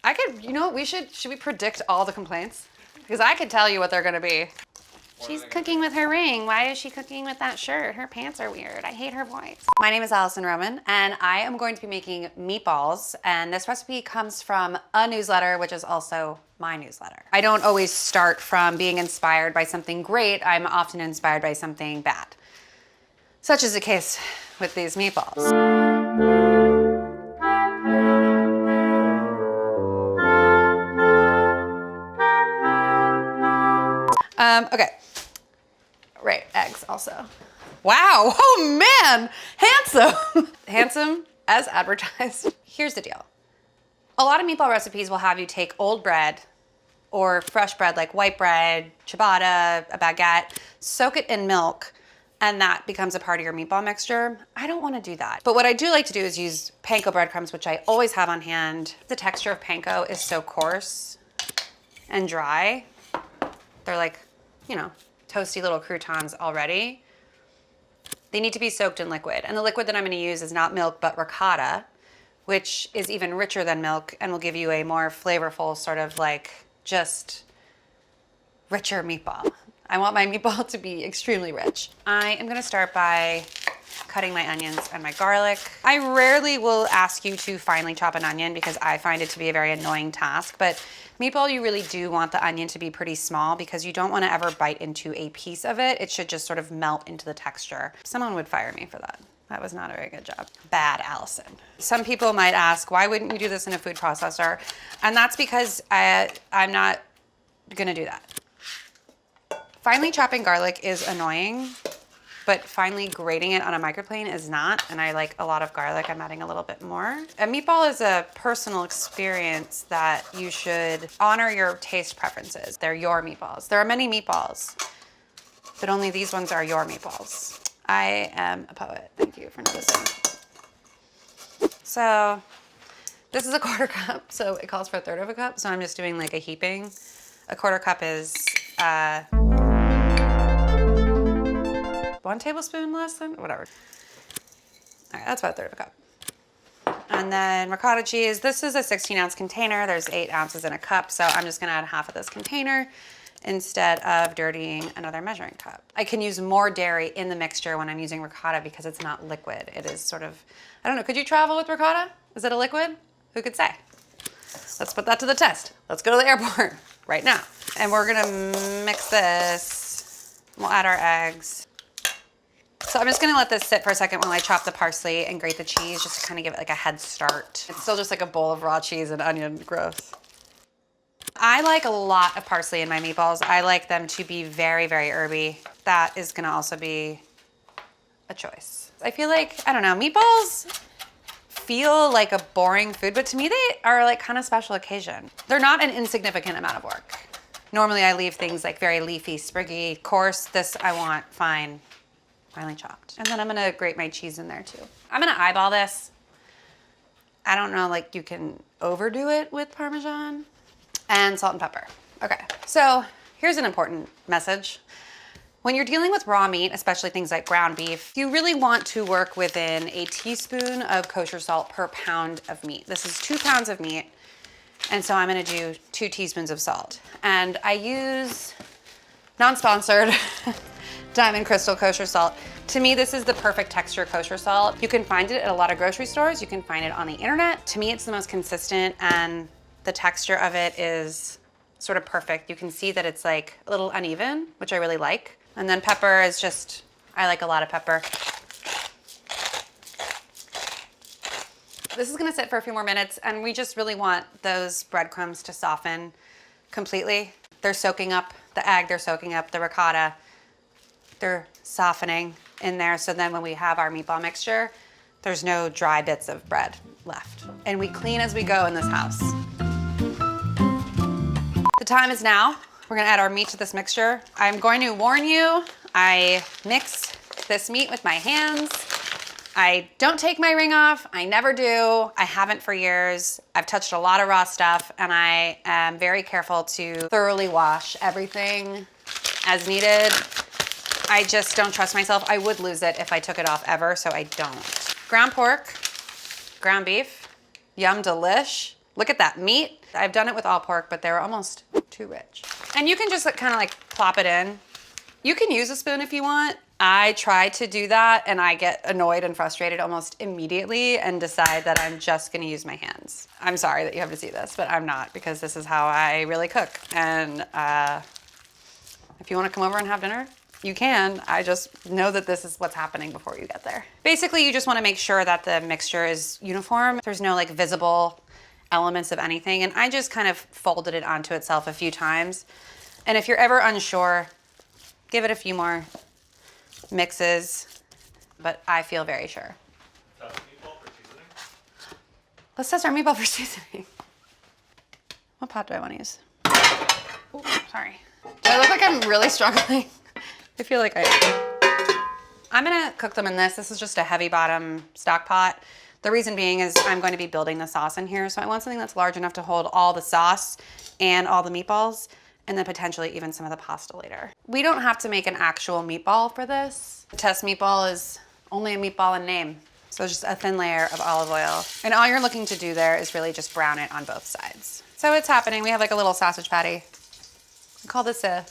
I could, you know what, should we predict all the complaints? Because I could tell you what they're gonna be. She's cooking with her ring. Why is she cooking with that shirt? Her pants are weird. I hate her voice. My name is Alison Roman, and I am going to be making meatballs. And this recipe comes from a newsletter, which is also my newsletter. I don't always start from being inspired by something great. I'm often inspired by something bad. Such is the case with these meatballs. Okay. Right, eggs also. Wow, oh man, handsome. Handsome as advertised. Here's the deal. A lot of meatball recipes will have you take old bread or fresh bread like white bread, ciabatta, a baguette, soak it in milk, and that becomes a part of your meatball mixture. I don't want to do that. But what I do like to do is use panko breadcrumbs, which I always have on hand. The texture of panko is so coarse and dry. They're like, you know, toasty little croutons already. They need to be soaked in liquid. And the liquid that I'm gonna use is not milk, but ricotta, which is even richer than milk and will give you a more flavorful sort of like just richer meatball. I want my meatball to be extremely rich. I am gonna start by cutting my onions and my garlic. I rarely will ask you to finely chop an onion because I find it to be a very annoying task, but meatball, you really do want the onion to be pretty small because you don't want to ever bite into a piece of it. It should just sort of melt into the texture. Someone would fire me for that. That was not a very good job. Bad Alison. Some people might ask, why wouldn't you do this in a food processor? And that's because I'm not gonna do that. Finely chopping garlic is annoying, but finally grating it on a microplane is not, and I like a lot of garlic. I'm adding a little bit more. A meatball is a personal experience that you should honor your taste preferences. They're your meatballs. There are many meatballs, but only these ones are your meatballs. I am a poet. Thank you for noticing. So this is a 1/4 cup, so it calls for 1/3 of a cup, so I'm just doing like a heaping. A 1/4 cup is 1 tablespoon less than, whatever. All right, that's about 1/3 of a cup. And then ricotta cheese. This is a 16-ounce container. There's 8 ounces in a cup, so I'm just gonna add half of this container instead of dirtying another measuring cup. I can use more dairy in the mixture when I'm using ricotta because it's not liquid. It is sort of, I don't know, could you travel with ricotta? Is it a liquid? Who could say? Let's put that to the test. Let's go to the airport right now. And we're gonna mix this. We'll add our eggs. So I'm just gonna let this sit for a second while I chop the parsley and grate the cheese just to kind of give it like a head start. It's still just like a bowl of raw cheese and onion, gross. I like a lot of parsley in my meatballs. I like them to be very, very herby. That is gonna also be a choice. I feel like, I don't know, meatballs feel like a boring food, but to me they are like kind of special occasion. They're not an insignificant amount of work. Normally I leave things like very leafy, spriggy, coarse. This I want fine. Finely chopped. And then I'm gonna grate my cheese in there too. I'm gonna eyeball this. I don't know, like you can overdo it with Parmesan. And salt and pepper. Okay, so here's an important message. When you're dealing with raw meat, especially things like ground beef, you really want to work within a teaspoon of kosher salt per pound of meat. This is 2 pounds of meat, and so I'm gonna do 2 teaspoons of salt. And I use non-sponsored Diamond Crystal kosher salt. To me, this is the perfect texture kosher salt. You can find it at a lot of grocery stores. You can find it on the internet. To me, it's the most consistent and the texture of it is sort of perfect. You can see that it's like a little uneven, which I really like. And then pepper is just, I like a lot of pepper. This is gonna sit for a few more minutes and we just really want those breadcrumbs to soften completely. They're soaking up the egg, they're soaking up the ricotta. They're softening in there, so then when we have our meatball mixture, there's no dry bits of bread left. And we clean as we go in this house. The time is now. We're gonna add our meat to this mixture. I'm going to warn you, I mix this meat with my hands. I don't take my ring off, I never do. I haven't for years. I've touched a lot of raw stuff and I am very careful to thoroughly wash everything as needed. I just don't trust myself. I would lose it if I took it off ever, so I don't. Ground pork, ground beef, yum delish. Look at that meat. I've done it with all pork, but they were almost too rich. And you can just kind of like plop it in. You can use a spoon if you want. I try to do that and I get annoyed and frustrated almost immediately and decide that I'm just gonna use my hands. I'm sorry that you have to see this, but I'm not, because this is how I really cook. And if you wanna come over and have dinner, you can. I just know that this is what's happening before you get there. Basically, you just wanna make sure that the mixture is uniform. There's no like visible elements of anything. And I just kind of folded it onto itself a few times. And if you're ever unsure, give it a few more mixes, but I feel very sure. Test meatball for seasoning? Let's test our meatball for seasoning. What pot do I want to use? Ooh, sorry. Do I look like I'm really struggling? I feel like I am. I'm gonna cook them in this. This is just a heavy bottom stock pot. The reason being is I'm going to be building the sauce in here, so I want something that's large enough to hold all the sauce and all the meatballs, and then potentially even some of the pasta later. We don't have to make an actual meatball for this. The test meatball is only a meatball in name. So just a thin layer of olive oil. And all you're looking to do there is really just brown it on both sides. So it's happening. We have like a little sausage patty. We call this a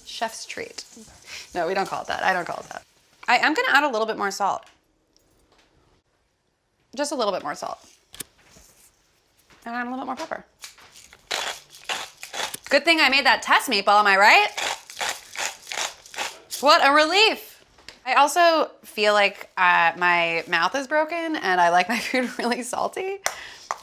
chef's treat. No, we don't call it that. I don't call it that. I am gonna add a little bit more salt. Just a little bit more salt. And add a little bit more pepper. Good thing I made that test meatball, am I right? What a relief. I also feel like my mouth is broken and I like my food really salty.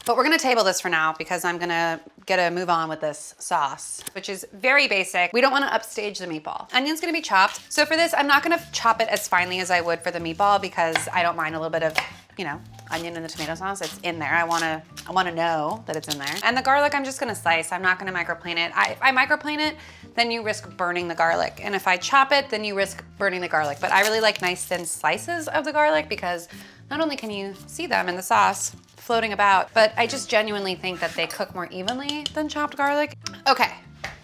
But we're gonna table this for now because I'm gonna get a move on with this sauce, which is very basic. We don't wanna upstage the meatball. Onion's gonna be chopped. So for this, I'm not gonna chop it as finely as I would for the meatball because I don't mind a little bit of, you know, onion and the tomato sauce. It's in there. I wanna know that it's in there. And the garlic, I'm just gonna slice. I'm not gonna microplane it. If I microplane it, then you risk burning the garlic. And if I chop it, then you risk burning the garlic. But I really like nice thin slices of the garlic because not only can you see them in the sauce floating about, but I just genuinely think that they cook more evenly than chopped garlic. Okay,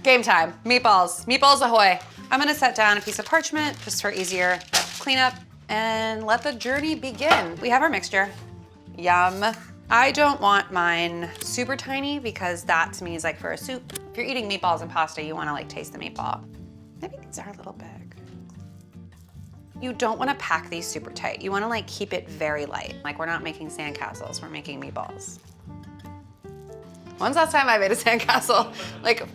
game time. Meatballs. Meatballs ahoy. I'm gonna set down a piece of parchment just for easier cleanup and let the journey begin. We have our mixture. Yum. I don't want mine super tiny because that to me is like for a soup. If you're eating meatballs and pasta, you wanna like taste the meatball. Maybe these are a little big. You don't wanna pack these super tight. You wanna like keep it very light. Like we're not making sandcastles, we're making meatballs. When's the last time I made a sandcastle? Like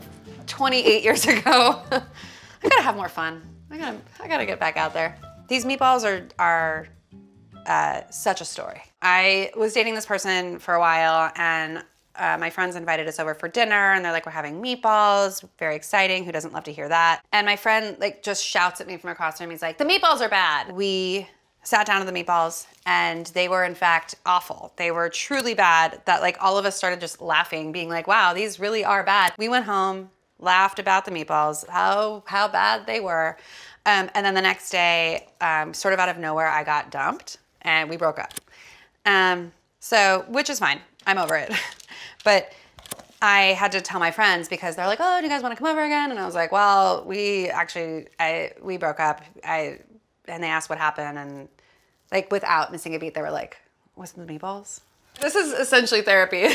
28 years ago. I gotta have more fun. I gotta get back out there. These meatballs are such a story. I was dating this person for a while and my friends invited us over for dinner and they're like, we're having meatballs, very exciting. Who doesn't love to hear that? And my friend like just shouts at me from across the room. He's like, the meatballs are bad. We sat down to the meatballs and they were in fact awful. They were truly bad that like all of us started just laughing, being like, wow, these really are bad. We went home, laughed about the meatballs, how bad they were. And then the next day, sort of out of nowhere, I got dumped and we broke up. So, which is fine. I'm over it. But I had to tell my friends because they're like, oh, do you guys want to come over again? And I was like, well, we broke up. And they asked what happened. And like without missing a beat, they were like, was it the meatballs? This is essentially therapy.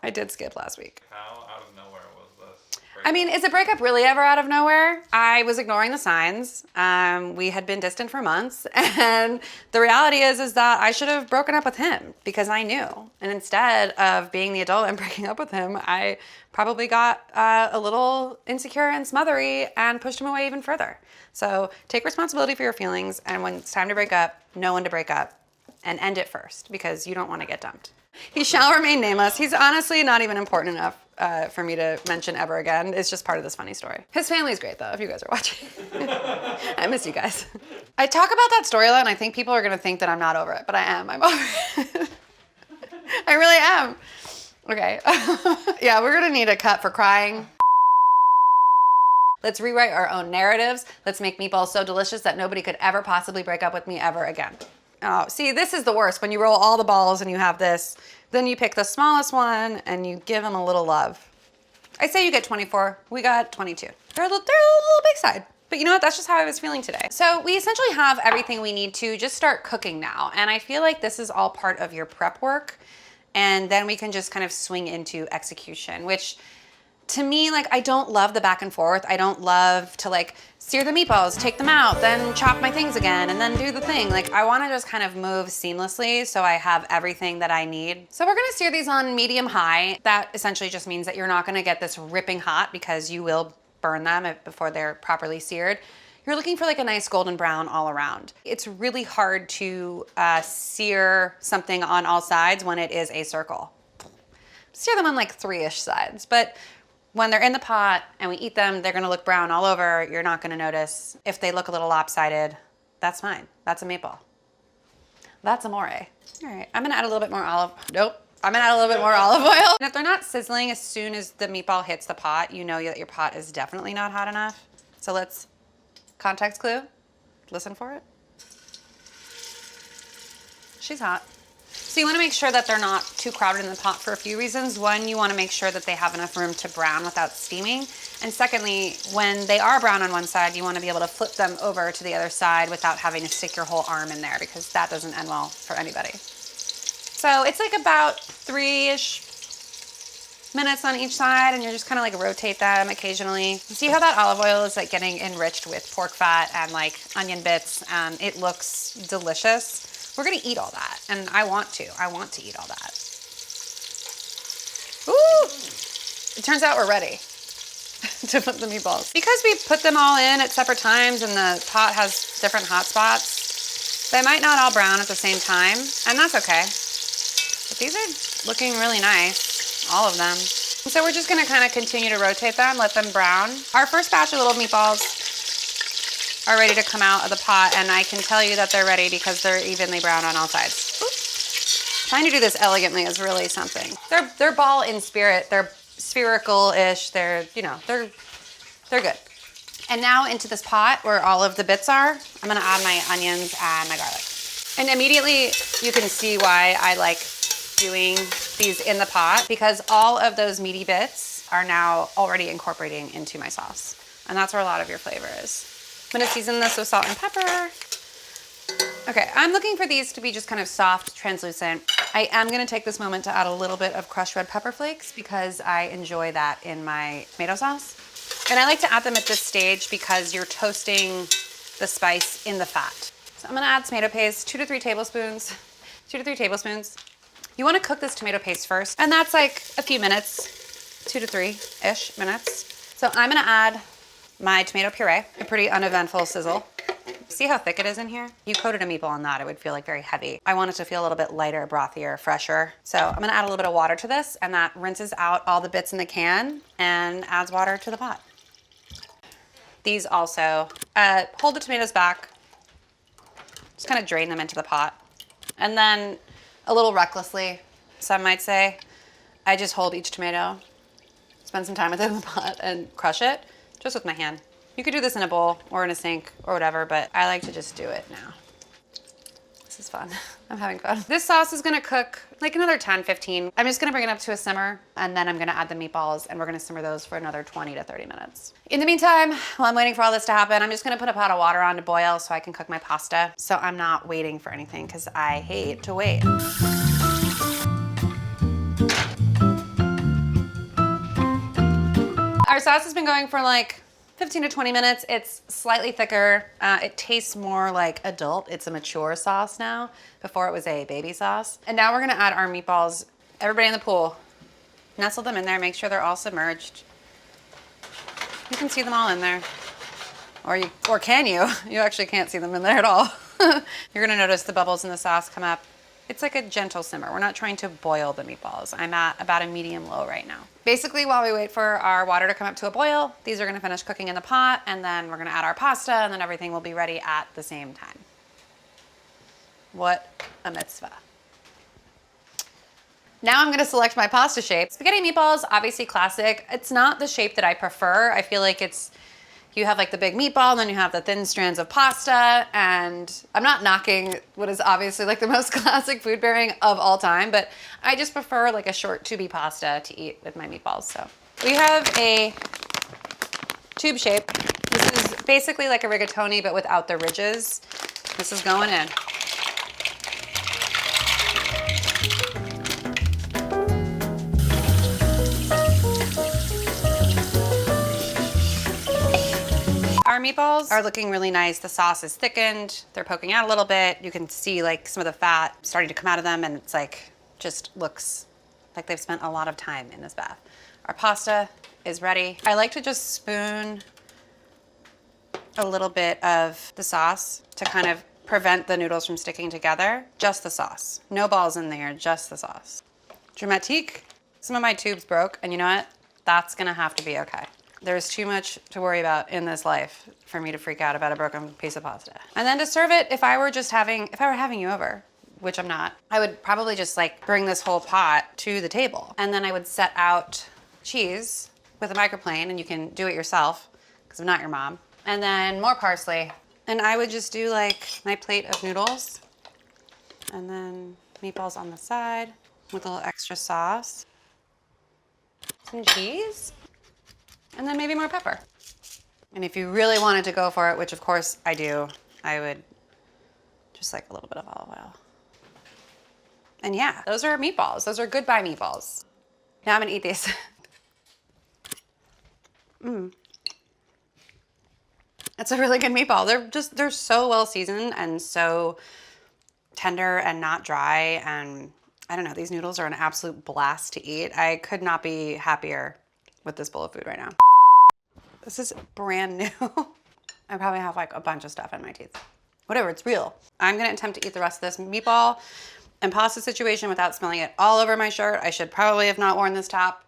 I did skip last week. How out of nowhere was this breakup? I mean, is a breakup really ever out of nowhere? I was ignoring the signs. We had been distant for months. And the reality is that I should have broken up with him because I knew. And instead of being the adult and breaking up with him, I probably got a little insecure and smothery and pushed him away even further. So take responsibility for your feelings. And when it's time to break up, know when to break up and end it first because you don't want to get dumped. He shall remain nameless. He's honestly not even important enough for me to mention ever again. It's just part of this funny story. His family's great though, if you guys are watching. I miss you guys. I talk about that story a lot and I think people are gonna think that I'm not over it, but I am, I'm over it. I really am. Okay, yeah, we're gonna need a cut for crying. Let's rewrite our own narratives. Let's make meatballs so delicious that nobody could ever possibly break up with me ever again. Oh, see, this is the worst. When you roll all the balls and you have this, then you pick the smallest one and you give them a little love. I say you get 24. We got 22. They're a little big side. But you know what? That's just how I was feeling today. So we essentially have everything we need to just start cooking now. And I feel like this is all part of your prep work. and then we can just kind of swing into execution, which to me, like, I don't love the back and forth. I don't love to like sear the meatballs, take them out, then chop my things again, and then do the thing. Like, I wanna just kind of move seamlessly so I have everything that I need. So we're gonna sear these on medium high. That essentially just means that you're not gonna get this ripping hot because you will burn them before they're properly seared. You're looking for like a nice golden brown all around. It's really hard to sear something on all sides when it is a circle. Sear them on like 3-ish sides, but when they're in the pot and we eat them, they're gonna look brown all over. You're not gonna notice. If they look a little lopsided, that's fine. That's a meatball. That's amore. All right, I'm gonna add a little bit more I'm gonna add a little bit more olive oil. And if they're not sizzling as soon as the meatball hits the pot, you know that your pot is definitely not hot enough. So let's, context clue, listen for it. She's hot. So you wanna make sure that they're not too crowded in the pot for a few reasons. One, you wanna make sure that they have enough room to brown without steaming. And secondly, when they are brown on one side, you wanna be able to flip them over to the other side without having to stick your whole arm in there, because that doesn't end well for anybody. So it's like about 3-ish minutes on each side, and you're just kind of like rotate them occasionally. See how that olive oil is like getting enriched with pork fat and like onion bits, and it looks delicious. We're gonna eat all that, and I want to eat all that. Ooh, it turns out we're ready to put the meatballs. Because we put them all in at separate times and the pot has different hot spots, they might not all brown at the same time, and that's okay. But these are looking really nice, all of them. And so we're just gonna kind of continue to rotate them, let them brown. Our first batch of little meatballs are ready to come out of the pot, and I can tell you that they're ready because they're evenly brown on all sides. Oops. Trying to do this elegantly is really something. They're ball in spirit. They're spherical-ish. They're, you know, they're good. And now into this pot where all of the bits are, I'm gonna add my onions and my garlic. And immediately you can see why I like doing these in the pot, because all of those meaty bits are now already incorporating into my sauce. And that's where a lot of your flavor is. I'm gonna season this with salt and pepper. Okay, I'm looking for these to be just kind of soft, translucent. I am gonna take this moment to add a little bit of crushed red pepper flakes because I enjoy that in my tomato sauce. And I like to add them at this stage because you're toasting the spice in the fat. So I'm gonna add tomato paste, 2 to 3 tablespoons. You wanna cook this tomato paste first, and that's like a few minutes, 2 to 3-ish minutes. So I'm gonna add my tomato puree, a pretty uneventful sizzle. See how thick it is in here? You coated a meatball in that, it would feel like very heavy. I want it to feel a little bit lighter, brothier, fresher. So I'm gonna add a little bit of water to this, and that rinses out all the bits in the can and adds water to the pot. These also, hold the tomatoes back, just kind of drain them into the pot. And then a little recklessly, some might say, I just hold each tomato, spend some time with it in the pot and crush it. Just with my hand. You could do this in a bowl or in a sink or whatever, but I like to just do it now. This is fun. I'm having fun. This sauce is gonna cook like another 10, 15. I'm just gonna bring it up to a simmer, and then I'm gonna add the meatballs, and we're gonna simmer those for another 20 to 30 minutes. In the meantime, while I'm waiting for all this to happen, I'm just gonna put a pot of water on to boil so I can cook my pasta. So I'm not waiting for anything because I hate to wait. Our sauce has been going for like 15 to 20 minutes. It's slightly thicker. It tastes more like adult. It's a mature sauce now. Before it was a baby sauce. And now we're gonna add our meatballs. Everybody in the pool, nestle them in there. Make sure they're all submerged. You can see them all in there. Or can you? You actually can't see them in there at all. You're gonna notice the bubbles in the sauce come up. It's like a gentle simmer. We're not trying to boil the meatballs. I'm at about a medium low right now. Basically, while we wait for our water to come up to a boil, these are gonna finish cooking in the pot, and then we're gonna add our pasta, and then everything will be ready at the same time. What a mitzvah. Now I'm gonna select my pasta shape. Spaghetti meatballs, obviously classic. It's not the shape that I prefer. I feel like you have like the big meatball, and then you have the thin strands of pasta, and I'm not knocking what is obviously like the most classic food pairing of all time, but I just prefer like a short tubey pasta to eat with my meatballs. So we have a tube shape. This is basically like a rigatoni, but without the ridges. This is going in. meatballs are looking really nice. The sauce is thickened. They're poking out a little bit. You can see like some of the fat starting to come out of them, and it's like, just looks like they've spent a lot of time in this bath. Our pasta is ready. I like to just spoon a little bit of the sauce to kind of prevent the noodles from sticking together. Just the sauce. No balls in there, just the sauce. Dramatique. Some of my tubes broke, and you know what? That's gonna have to be okay. There's too much to worry about in this life for me to freak out about a broken piece of pasta. And then to serve it, if I were having you over, which I'm not, I would probably just like bring this whole pot to the table. And then I would set out cheese with a microplane, and you can do it yourself because I'm not your mom. And then more parsley. And I would just do like my plate of noodles and then meatballs on the side with a little extra sauce, some cheese, and then maybe more pepper. And if you really wanted to go for it, which of course I do, I would just like a little bit of olive oil. And yeah, those are meatballs. Those are goodbye meatballs. Now I'm gonna eat these. It's a really good meatball. They're so well seasoned and so tender and not dry. And I don't know, these noodles are an absolute blast to eat. I could not be happier with this bowl of food right now. This is brand new. I probably have like a bunch of stuff in my teeth. Whatever, it's real. I'm gonna attempt to eat the rest of this meatball and pasta situation without smelling it all over my shirt. I should probably have not worn this top.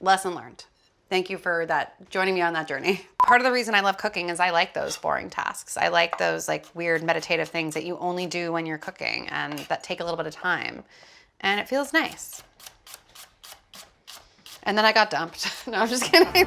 Lesson learned. Thank you for that, joining me on that journey. Part of the reason I love cooking is I like those boring tasks. I like those like weird meditative things that you only do when you're cooking and that take a little bit of time. And it feels nice. And then I got dumped. No, I'm just kidding.